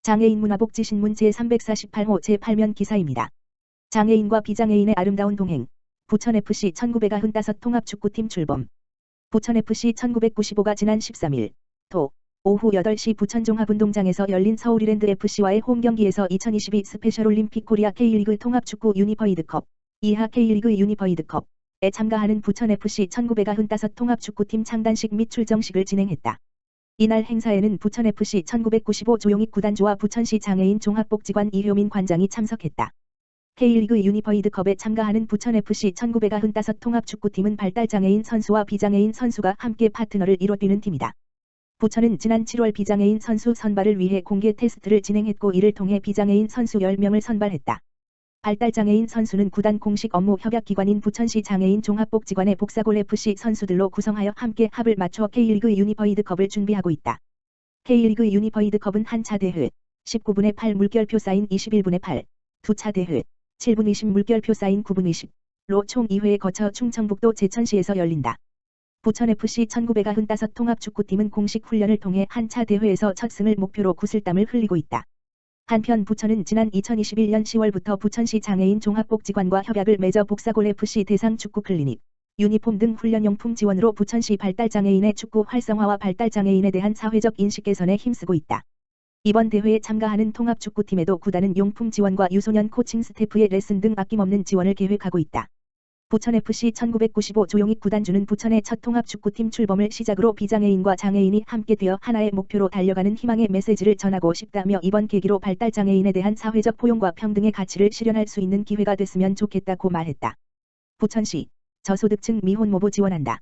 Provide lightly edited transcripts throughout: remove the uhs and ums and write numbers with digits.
장애인 문화복지신문 제348호 제8면 기사입니다. 장애인과 비장애인의 아름다운 동행. 부천FC 1995 통합축구팀 출범. 부천FC 1995가 지난 13일 토 오후 8시 부천 종합운동장에서 열린 서울이랜드FC와의 홈경기에서 2022 스페셜올림픽 코리아 K리그 통합축구 유니버이드컵 이하 K리그 유니버이드컵에 참가하는 부천FC 1995 통합축구팀 창단식 및 출정식을 진행했다. 이날 행사에는 부천FC 1995 조용익 구단주와 부천시 장애인 종합복지관 이효민 관장이 참석했다. K리그 유니버이드컵에 참가하는 부천FC 1995 통합축구팀은 발달장애인 선수와 비장애인 선수가 함께 파트너를 이뤄뛰는 팀이다. 부천은 지난 7월 비장애인 선수 선발을 위해 공개 테스트를 진행했고 이를 통해 비장애인 선수 10명을 선발했다. 발달장애인 선수는 구단 공식 업무 협약기관인 부천시 장애인 종합복지관의 복사골FC 선수들로 구성하여 함께 합을 맞춰 K리그 유니버이드컵을 준비하고 있다. K리그 유니버이드컵은 한차 대회 19분의 8 물결표 사인 21분의 8, 두차 대회 7분 20 물결표 사인 9분 20로 총 2회에 거쳐 충청북도 제천시에서 열린다. 부천FC 1995 통합축구팀은 공식 훈련을 통해 한차 대회에서 첫 승을 목표로 구슬땀을 흘리고 있다. 한편 부천은 지난 2021년 10월부터 부천시 장애인 종합복지관과 협약을 맺어 복사골FC 대상 축구 클리닉, 유니폼 등 훈련용품 지원으로 부천시 발달장애인의 축구 활성화와 발달장애인에 대한 사회적 인식 개선에 힘쓰고 있다. 이번 대회에 참가하는 통합축구팀에도 구단은 용품 지원과 유소년 코칭 스태프의 레슨 등 아낌없는 지원을 계획하고 있다. 부천FC 1995 조용익 구단주는 부천의 첫 통합축구팀 출범을 시작으로 비장애인과 장애인이 함께 되어 하나의 목표로 달려가는 희망의 메시지를 전하고 싶다며 이번 계기로 발달장애인에 대한 사회적 포용과 평등의 가치를 실현할 수 있는 기회가 됐으면 좋겠다고 말했다. 부천시 저소득층 미혼모부 지원한다.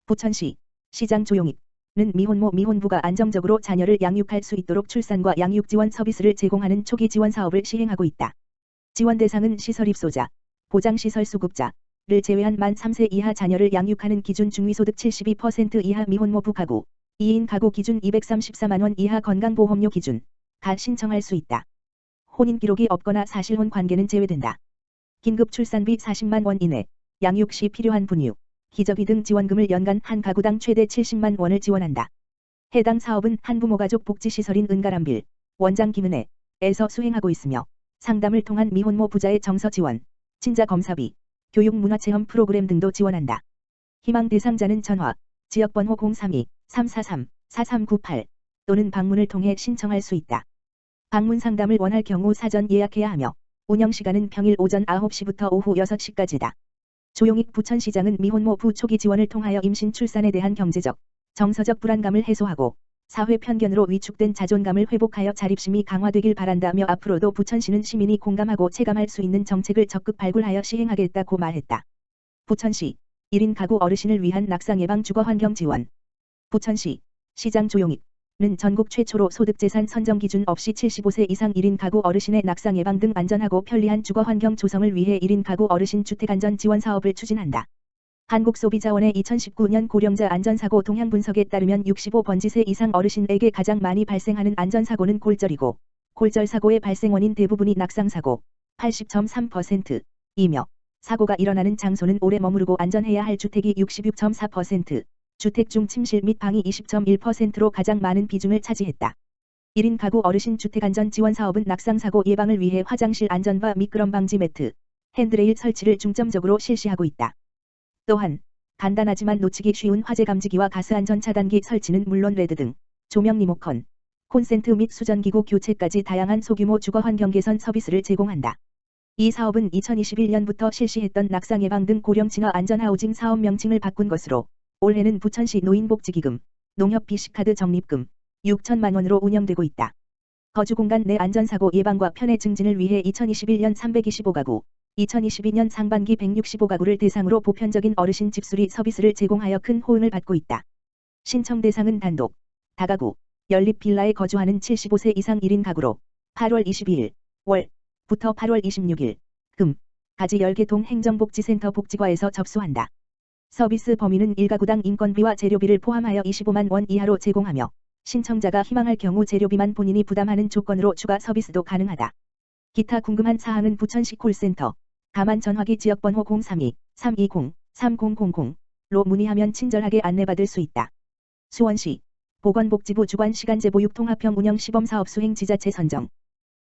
부천시 시장 조용익은 미혼모 미혼부가 안정적으로 자녀를 양육할 수 있도록 출산과 양육 지원 서비스를 제공하는 초기 지원 사업을 시행하고 있다. 지원 대상은 시설 입소자, 보장시설 수급자 를 제외한 만 3세 이하 자녀를 양육하는 기준 중위소득 72% 이하 미혼모부 가구, 2인 가구 기준 234만원 이하 건강보험료 기준 가 신청할 수 있다. 혼인 기록이 없거나 사실혼 관계는 제외된다. 긴급 출산비 40만 원 이내, 양육 시 필요한 분유, 기저귀 등 지원금을 연간 한 가구당 최대 70만 원을 지원한다. 해당 사업은 한부모가족 복지시설인 은가람빌, 원장 김은혜에서 수행하고 있으며 상담을 통한 미혼모 부자의 정서 지원, 친자 검사비, 교육 문화체험 프로그램 등도 지원한다. 희망 대상자는 전화, 지역번호 032-343-4398 또는 방문을 통해 신청할 수 있다. 방문 상담을 원할 경우 사전 예약해야 하며 운영시간은 평일 오전 9시부터 오후 6시까지다. 조용익 부천시장은 미혼모부 초기 지원을 통하여 임신 출산에 대한 경제적, 정서적 불안감을 해소하고 사회 편견으로 위축된 자존감을 회복하여 자립심이 강화되길 바란다며 앞으로도 부천시는 시민이 공감하고 체감할 수 있는 정책을 적극 발굴하여 시행하겠다고 말했다. 부천시 1인 가구 어르신을 위한 낙상 예방 주거 환경 지원. 부천시 시장 조용익은 전국 최초로 소득재산 선정 기준 없이 75세 이상 1인 가구 어르신의 낙상 예방 등 안전하고 편리한 주거 환경 조성을 위해 1인 가구 어르신 주택안전 지원 사업을 추진한다. 한국소비자원의 2019년 고령자 안전사고 동향 분석에 따르면 65번지세 이상 어르신에게 가장 많이 발생하는 안전사고는 골절이고 골절사고의 발생 원인 대부분이 낙상사고 80.3%이며 사고가 일어나는 장소는 오래 머무르고 안전해야 할 주택이 66.4%, 주택 중 침실 및 방이 20.1%로 가장 많은 비중을 차지했다. 1인 가구 어르신 주택안전 지원 사업은 낙상사고 예방을 위해 화장실 안전바 미끄럼 방지 매트, 핸드레일 설치를 중점적으로 실시하고 있다. 또한 간단하지만 놓치기 쉬운 화재 감지기와 가스 안전 차단기 설치는 물론 레드 등 조명 리모컨, 콘센트 및 수전기구 교체까지 다양한 소규모 주거 환경 개선 서비스를 제공한다. 이 사업은 2021년부터 실시했던 낙상 예방 등 고령 친화 안전 하우징 사업 명칭을 바꾼 것으로 올해는 부천시 노인복지기금, 농협 BC카드 적립금 6천만 원으로 운영되고 있다. 거주공간 내 안전사고 예방과 편의 증진을 위해 2021년 325가구, 2022년 상반기 165가구를 대상으로 보편적인 어르신 집수리 서비스를 제공하여 큰 호응을 받고 있다. 신청 대상은 단독, 다가구, 연립 빌라에 거주하는 75세 이상 1인 가구로 8월 22일 월부터 8월 26일 금까지 10개 행정복지센터 복지과에서 접수한다. 서비스 범위는 1가구당 인건비와 재료비를 포함하여 25만 원 이하로 제공하며 신청자가 희망할 경우 재료비만 본인이 부담하는 조건으로 추가 서비스도 가능하다. 기타 궁금한 사항은 부천시 콜센터 다만 전화기 지역번호 032-320-3000로 문의하면 친절하게 안내받을 수 있다. 수원시 보건복지부 주관 시간제 보육 통합형 운영 시범사업 수행 지자체 선정.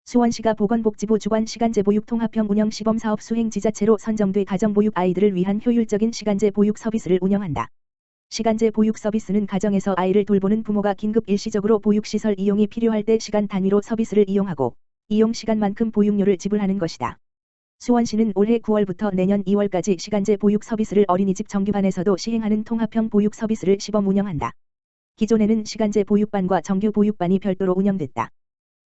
수원시가 보건복지부 주관 시간제 보육 통합형 운영 시범사업 수행 지자체로 선정돼 가정보육 아이들을 위한 효율적인 시간제 보육 서비스를 운영한다. 시간제 보육 서비스는 가정에서 아이를 돌보는 부모가 긴급 일시적으로 보육시설 이용이 필요할 때 시간 단위로 서비스를 이용하고 이용 시간만큼 보육료를 지불하는 것이다. 수원시는 올해 9월부터 내년 2월까지 시간제 보육 서비스를 어린이집 정규반에서도 시행하는 통합형 보육 서비스를 시범 운영한다. 기존에는 시간제 보육반과 정규 보육반이 별도로 운영됐다.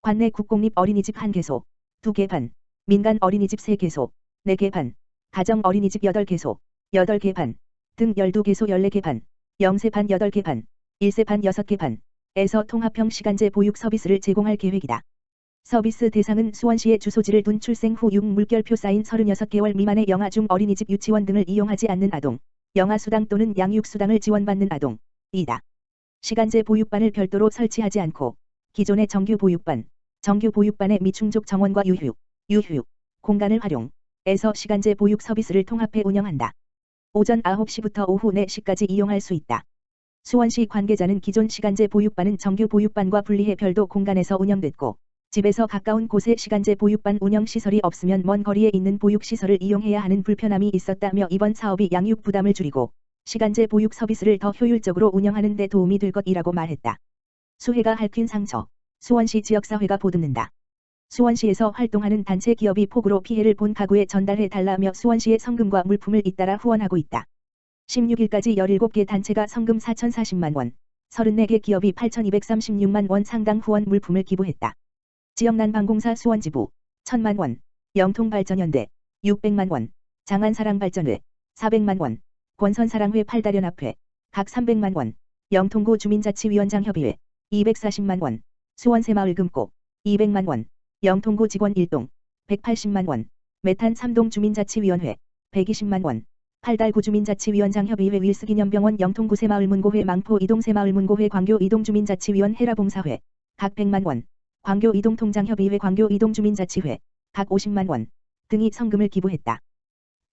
관내 국공립 어린이집 1개소, 2개 반, 민간 어린이집 3개소, 4개 반, 가정 어린이집 8개소, 8개 반 등 12개소 14개 반, 0세 반 8개 반, 1세 반 6개 반에서 통합형 시간제 보육 서비스를 제공할 계획이다. 서비스 대상은 수원시의 주소지를 둔 출생 후 6물결표 쌓인 36개월 미만의 영아 중 어린이집 유치원 등을 이용하지 않는 아동, 영아수당 또는 양육수당을 지원받는 아동이다. 시간제 보육반을 별도로 설치하지 않고 기존의 정규 보육반의 미충족 정원과 유휴 공간을 활용해서 시간제 보육 서비스를 통합해 운영한다. 오전 9시부터 오후 4시까지 이용할 수 있다. 수원시 관계자는 기존 시간제 보육반은 정규 보육반과 분리해 별도 공간에서 운영됐고 집에서 가까운 곳에 시간제 보육반 운영시설이 없으면 먼 거리에 있는 보육시설을 이용해야 하는 불편함이 있었다며 이번 사업이 양육 부담을 줄이고 시간제 보육 서비스를 더 효율적으로 운영하는 데 도움이 될 것이라고 말했다. 수해가 핥힌 상처, 수원시 지역사회가 보듬는다. 수원시에서 활동하는 단체 기업이 폭우로 피해를 본 가구에 전달해 달라며 수원시의 성금과 물품을 잇따라 후원하고 있다. 16일까지 17개 단체가 성금 4,040만 원, 34개 기업이 8,236만 원 상당 후원 물품을 기부했다. 지역난방공사 수원지부 1,000만 원, 영통발전연대 600만 원, 장안사랑발전회 400만 원, 권선사랑회 팔다련합회 각 300만 원, 영통구 주민자치위원장협의회 240만 원, 수원새마을금고 200만 원, 영통구 직원 1동 180만 원, 메탄 3동 주민자치위원회 120만 원, 팔달구 주민자치위원장협의회 윌스기념병원 영통구 새마을문고회 망포 2동 새마을문고회 광교 2동 주민자치위원 헤라봉사회 각 100만 원, 광교 2동 통장협의회 광교 2동 주민자치회 각 50만 원 등이 성금을 기부했다.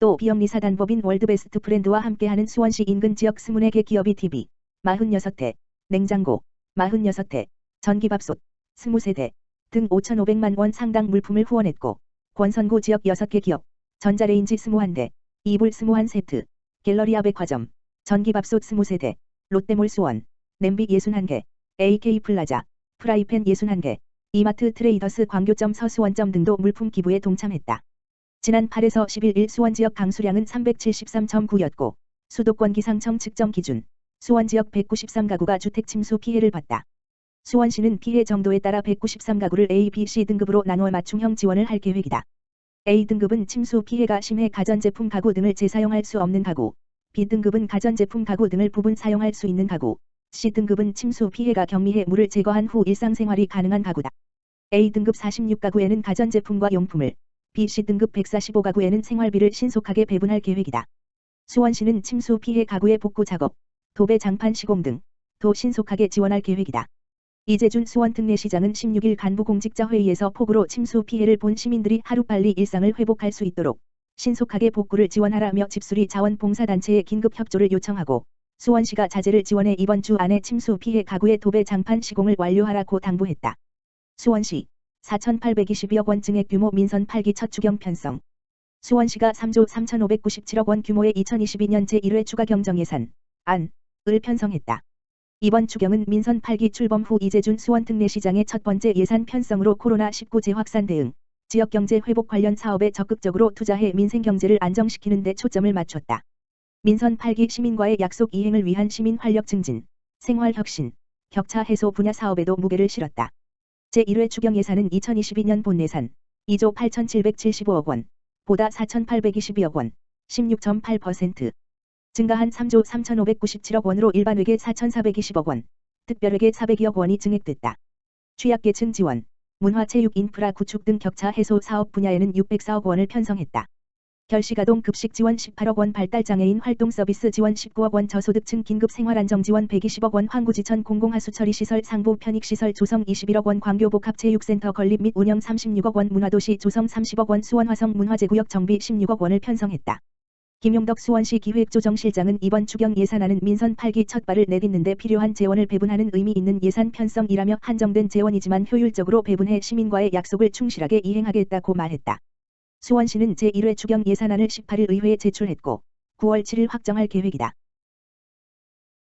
또 비영리사단법인 월드베스트 브랜드와 함께하는 수원시 인근 지역 24개 기업이 TV 46대, 냉장고 46대, 전기밥솥 20세대 등 5,500만 원 상당 물품을 후원했고 권선구 지역 6개 기업, 전자레인지 21대, 이불 21세트, 갤러리아 백화점, 전기밥솥 20세대, 롯데몰 수원, 냄비 61개, AK플라자, 프라이팬 61개, 이마트 트레이더스 광교점 서수원점 등도 물품 기부에 동참했다. 지난 8에서 11일 수원지역 강수량은 373.9였고 수도권 기상청 측정 기준 수원지역 193가구가 주택 침수 피해를 봤다. 수원시는 피해 정도에 따라 193가구를 A, B, C 등급으로 나누어 맞춤형 지원을 할 계획이다. A등급은 침수 피해가 심해 가전제품 가구 등을 재사용할 수 없는 가구, B등급은 가전제품 가구 등을 부분 사용할 수 있는 가구, C등급은 침수 피해가 경미해 물을 제거한 후 일상생활이 가능한 가구다. A등급 46가구에는 가전제품과 용품을, B, C등급 145가구에는 생활비를 신속하게 배분할 계획이다. 수원시는 침수 피해 가구의 복구 작업, 도배 장판 시공 등 도 신속하게 지원할 계획이다. 이재준 수원특례시장은 16일 간부공직자회의에서 폭우로 침수 피해를 본 시민들이 하루빨리 일상을 회복할 수 있도록 신속하게 복구를 지원하라며 집수리 자원봉사단체에 긴급 협조를 요청하고 수원시가 자재를 지원해 이번 주 안에 침수 피해 가구의 도배 장판 시공을 완료하라고 당부했다. 수원시 4,822억 원 증액 규모 민선 8기 첫 추경 편성. 수원시가 3조 3,597억 원 규모의 2022년 제1회 추가 경정예산 안을 편성했다. 이번 추경은 민선 8기 출범 후 이재준 수원특례시장의 첫 번째 예산 편성으로 코로나19 재확산 대응, 지역경제 회복 관련 사업에 적극적으로 투자해 민생경제를 안정시키는 데 초점을 맞췄다. 민선 8기 시민과의 약속 이행을 위한 시민 활력 증진, 생활혁신, 격차 해소 분야 사업에도 무게를 실었다. 제1회 추경 예산은 2022년 본 예산 2조 8,775억 원, 보다 4,822억 원, 16.8% 증가한 3조 3,597억 원으로 일반회계 4,420억 원, 특별회계 400억 원이 증액됐다. 취약계층 지원, 문화체육 인프라 구축 등 격차 해소 사업 분야에는 604억 원을 편성했다. 결식아동 급식 지원 18억 원, 발달장애인 활동 서비스 지원 19억 원, 저소득층 긴급 생활안정 지원 120억 원, 황구지천 공공하수처리시설 상부 편익시설 조성 21억 원, 광교복합체육센터 건립 및 운영 36억 원, 문화도시 조성 30억 원, 수원화성 문화재구역 정비 16억 원을 편성했다. 김용덕 수원시 기획조정실장은 이번 추경 예산안은 민선 8기 첫 발을 내딛는데 필요한 재원을 배분하는 의미 있는 예산 편성이라며 한정된 재원이지만 효율적으로 배분해 시민과의 약속을 충실하게 이행하겠다고 말했다. 수원시는 제1회 추경 예산안을 18일 의회에 제출했고 9월 7일 확정할 계획이다.